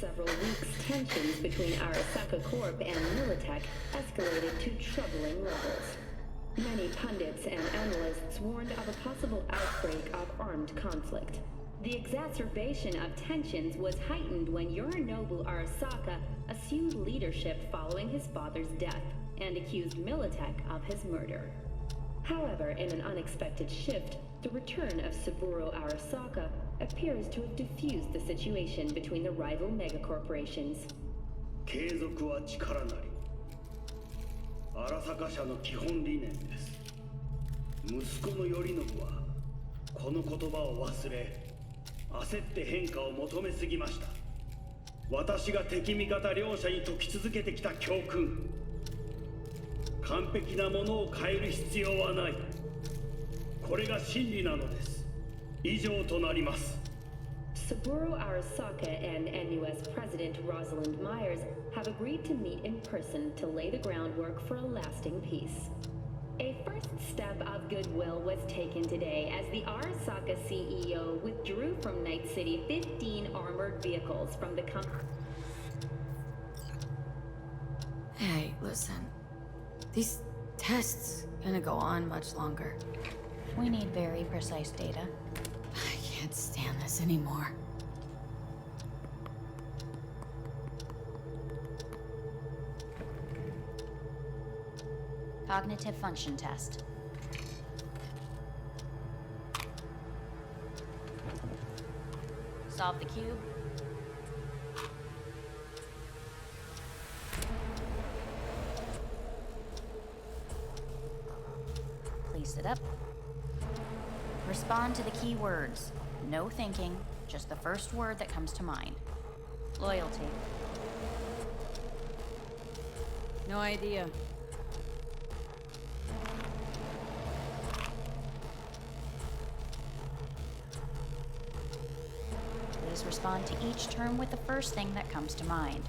Several weeks, tensions between Arasaka Corp and Militech escalated to troubling levels. Many pundits and analysts warned of a possible outbreak of armed conflict. The exacerbation of tensions was heightened when Yorinobu Arasaka assumed leadership following his father's death and accused Militech of his murder. However, in an unexpected shift, the return of Saburo Arasaka appears to have diffused the situation between the rival megacorporations. 継続は力なり。荒坂社の基本理念です。息子の頼信はこの言葉を忘れ、焦って変化を求めすぎました。私が敵味方両者に説き続けてきた教訓。完璧なものを変える必要はない。これが真理なのです。以上となります。Saburo Arasaka and NUS President Rosalind Myers have agreed to meet in person to lay the groundwork for a lasting peace. A first step of goodwill was taken today as the Arasaka CEO withdrew from Night City 15 armored vehicles from the company. Listen, these tests gonna go on much longer. We need very precise data. I can't stand this anymore. Cognitive function test. Solve the cube. Please sit up. Respond to the key words. No thinking, just the first word that comes to mind. Loyalty. No idea. Please respond to each term with the first thing that comes to mind.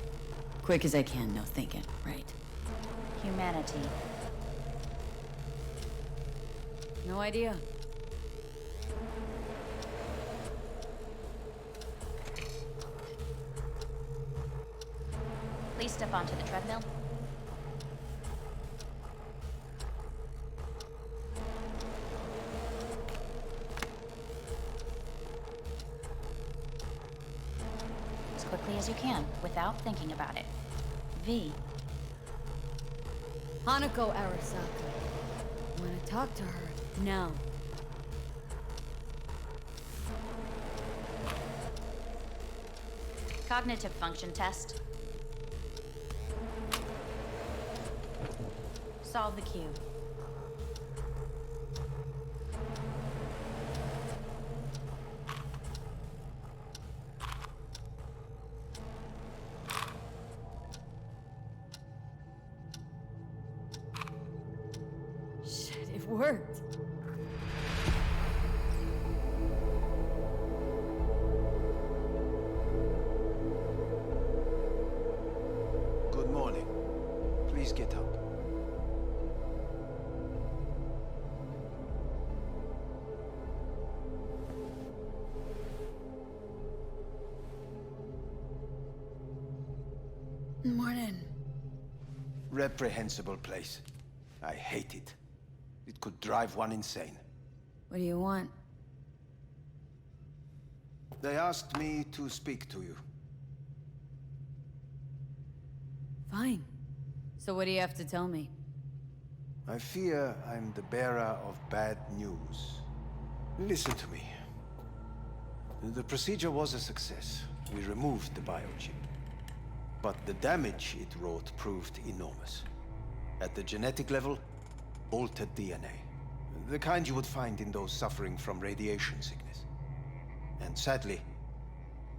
Quick as I can, no thinking, right? Humanity. No idea. Please step onto the treadmill. As quickly as you can, without thinking about it. V. Hanako Arasaka. I want to talk to her now. Cognitive function test. Solve the cube. Shit, it worked. Good morning. Please get up. Morning. Reprehensible place. I hate it. It could drive one insane. What do you want? They asked me to speak to you. Fine. So what do you have to tell me? I fear I'm the bearer of bad news. Listen to me. The procedure was a success. We removed the biochip. But the damage it wrought proved enormous. At the genetic level, altered DNA. The kind you would find in those suffering from radiation sickness. And sadly,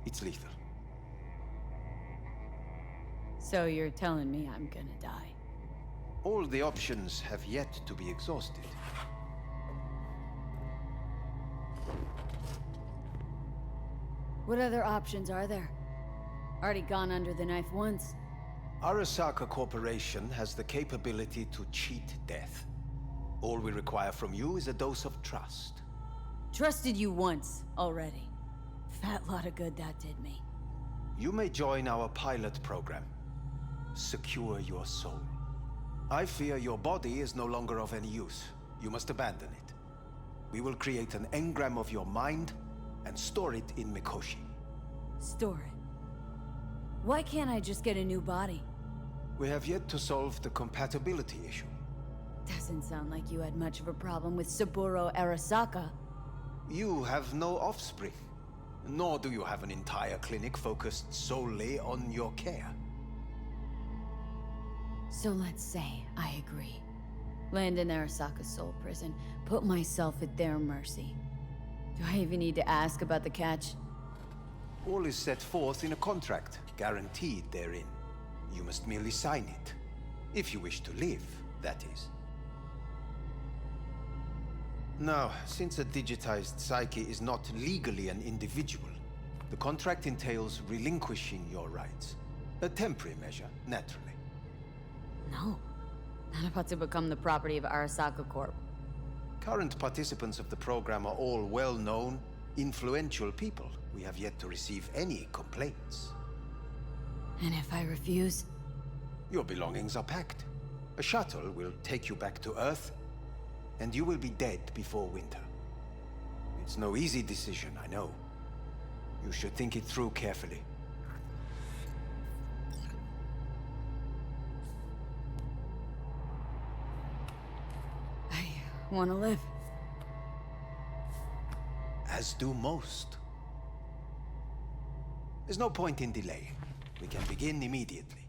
it's lethal. So you're telling me I'm gonna die? All the options have yet to be exhausted. What other options are there? Already gone under the knife once. Arasaka Corporation has the capability to cheat death. All we require from you is a dose of trust. Trusted you once already. Fat lot of good that did me. You may join our pilot program. Secure your soul. I fear your body is no longer of any use. You must abandon it. We will create an engram of your mind and store it in Mikoshi. Store it? Why can't I just get a new body? We have yet to solve the compatibility issue. Doesn't sound like you had much of a problem with Saburo Arasaka. You have no offspring, nor do you have an entire clinic focused solely on your care. So let's say I agree. Land in Arasaka's soul prison, put myself at their mercy. Do I even need to ask about the catch? All is set forth in a contract, guaranteed therein. You must merely sign it. If you wish to live, that is. Now, since a digitized psyche is not legally an individual, the contract entails relinquishing your rights. A temporary measure, naturally. No. Not about to become the property of Arasaka Corp. Current participants of the program are all well-known, influential people. We have yet to receive any complaints. And if I refuse? Your belongings are packed. A shuttle will take you back to Earth, and you will be dead before winter. It's no easy decision, I know. You should think it through carefully. I want to live. As do most. There's no point in delaying. We can begin immediately.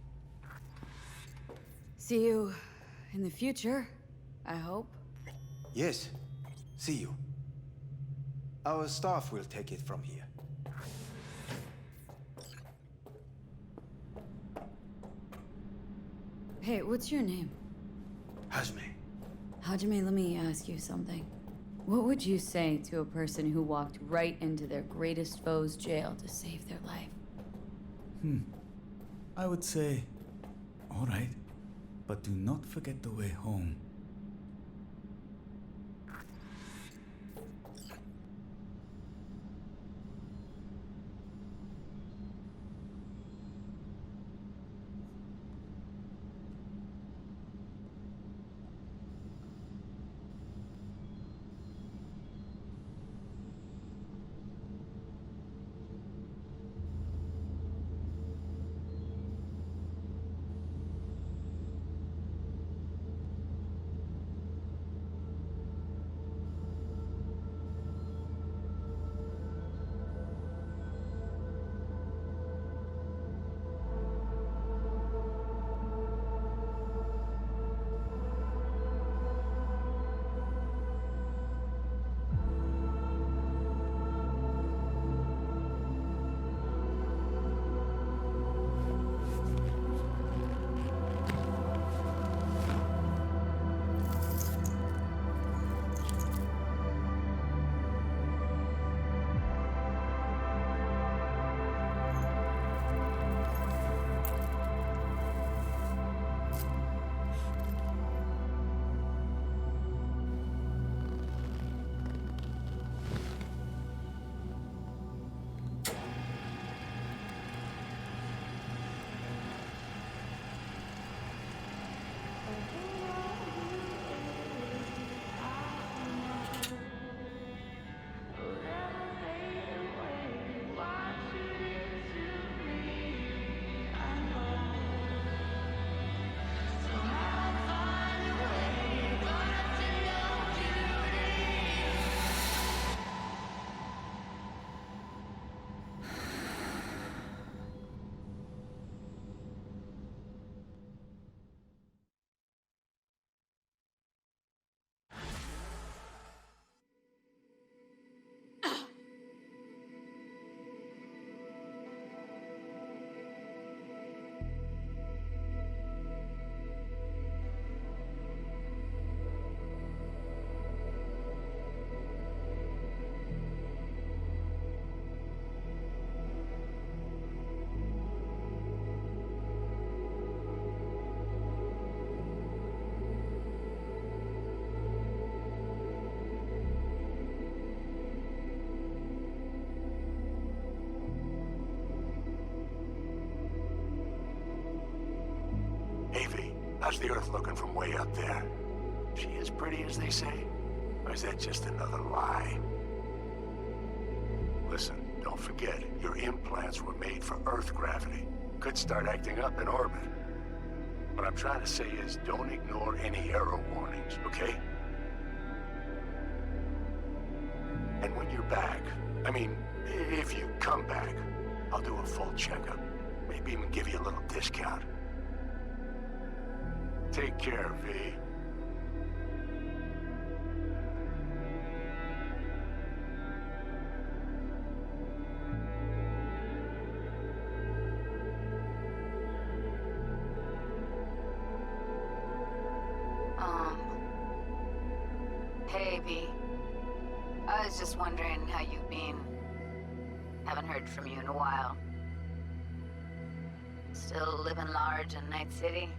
See you in the future, I hope. Yes. See you. Our staff will take it from here. Hey, what's your name? Hajime. Hajime, let me ask you something. What would you say to a person who walked right into their greatest foe's jail to save their life? I would say, all right, but do not forget the way home. How's the Earth looking from way up there? She as pretty as they say? Or is that just another lie? Listen, don't forget, your implants were made for Earth gravity. Could start acting up in orbit. What I'm trying to say is, don't ignore any error warnings, okay? And when you're back, I mean, if you come back, I'll do a full checkup. Maybe even give you a little discount. Take care, V. Hey, V. I was just wondering how you've been. Haven't heard from you in a while. Still living large in Night City?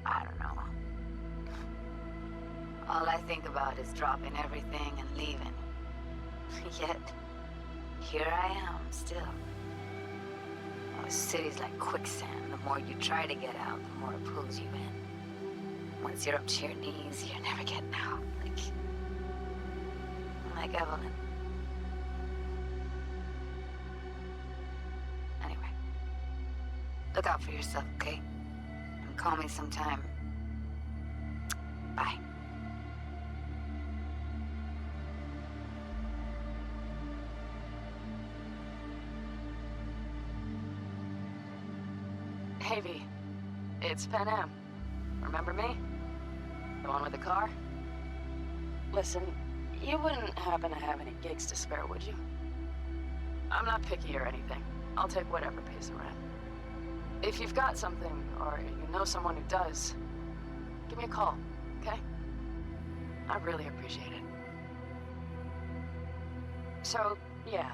I don't know. All I think about is dropping everything and leaving. Yet, here I am, still. A city's like quicksand. The more you try to get out, the more it pulls you in. Once you're up to your knees, you're never getting out. Like Evelyn. Anyway, look out for yourself, okay? And call me sometime. Bye. Hey, V. It's Pan Am. Remember me? The one with the car? Listen, you wouldn't happen to have any gigs to spare, would you? I'm not picky or anything. I'll take whatever pays the rent. If you've got something, or you know someone who does, give me a call, okay? I really appreciate it. So, yeah,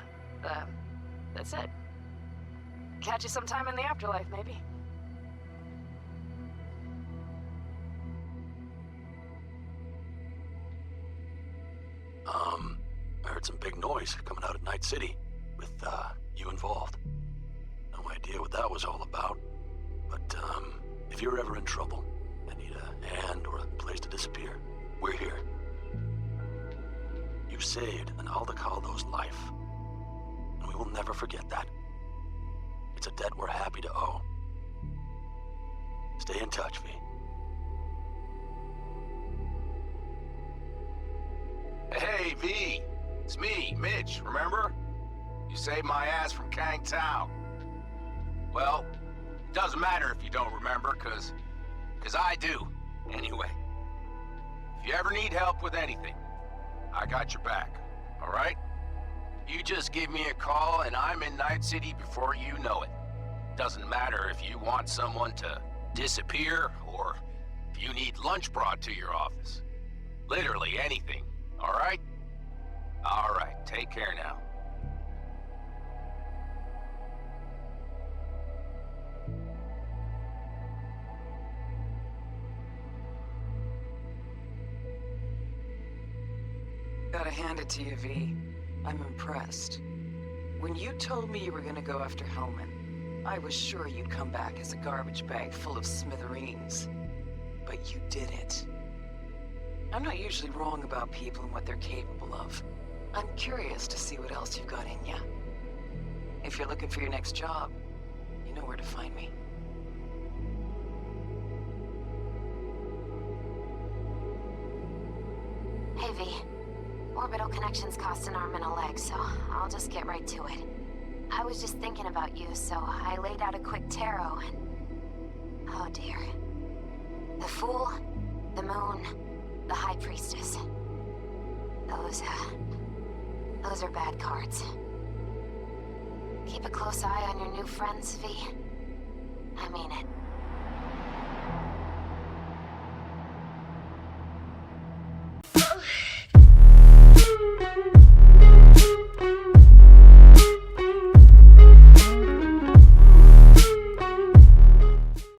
that's it. Catch you sometime in the afterlife, maybe. I heard some big noise coming out of Night City with, you involved. No idea what that was all about. But, if you're ever in trouble and need a hand or a place to disappear, we're here. You saved an Aldecaldo's life, and we will never forget that. It's a debt we're happy to owe. Stay in touch, V. Hey, V. It's me, Mitch, remember? You saved my ass from Kang Tao. Well, it doesn't matter if you don't remember, cause I do, anyway. If you ever need help with anything, I got your back, all right? You just give me a call and I'm in Night City before you know it. Doesn't matter if you want someone to disappear or if you need lunch brought to your office. Literally anything, all right? All right, take care now. Gotta hand it to you, V. I'm impressed. When you told me you were gonna go after Hellman, I was sure you'd come back as a garbage bag full of smithereens. But you did it. I'm not usually wrong about people and what they're capable of. I'm curious to see what else you've got in ya. If you're looking for your next job, you know where to find me. Hey, V. Orbital connections cost an arm and a leg, so I'll just get right to it. I was just thinking about you, so I laid out a quick tarot and... oh dear. The Fool, the Moon, the High Priestess. Those are bad cards. Keep a close eye on your new friends, V. I mean it.